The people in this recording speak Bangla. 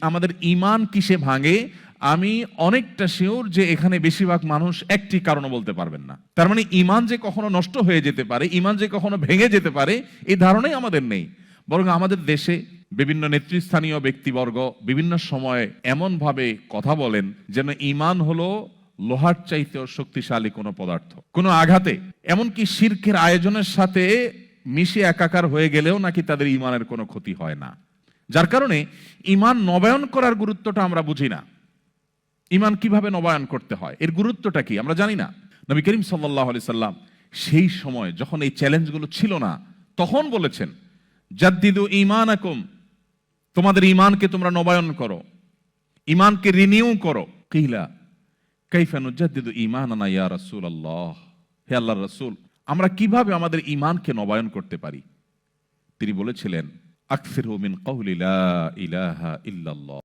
আমাদের ঈমান কিসে ভাঙে, আমি অনেকটা শিওর যে এখানে বেশিরভাগ মানুষ একটি কারণ বলতে পারবেন না। তার মানে ঈমান যে কখনো নষ্ট হয়ে যেতে পারে, ঈমান যে কখনো ভেঙে যেতে পারে, এই ধারণাই আমাদের নেই। বরং আমাদের দেশে বিভিন্ন নেতৃস্থানীয় ব্যক্তিবর্গ বিভিন্ন সময় এমন ভাবে কথা বলেন যেন ঈমান হলো লোহার চাইতেও শক্তিশালী কোনো পদার্থ। কোনো আঘাতে, এমনকি শিরকের আয়োজনের সাথে মিশে একাকার হয়ে গেলেও নাকি তাদের ঈমানের কোনো ক্ষতি হয় না। যার কারণে ঈমান নবায়ন করার গুরুত্বটা আমরা বুঝি না। ঈমান কিভাবে নবায়ন করতে হয়, এর গুরুত্বটা কি আমরা জানি না। নবী করিম সাল্লাল্লাহু আলাইহি সাল্লাম সেই সময় যখন এই চ্যালেঞ্জগুলো ছিল না, তখন বলেছেন, জাদ্দিদু ঈমানাকুম, তোমাদের ঈমানকে তোমরা নবায়ন করো, ঈমানকে রিনিউ করো। কিলা কাইফা নুজাদ্দিদু ঈমানানা ইয়া রাসূলুল্লাহ, হে আল্লাহর রাসূল, আমরা কিভাবে আমাদের ঈমানকে নবায়ন করতে পারি? তিনি বলেছিলেন, আকসিরু মিন কওলি লা ইলাহা ইল্লাল্লাহ।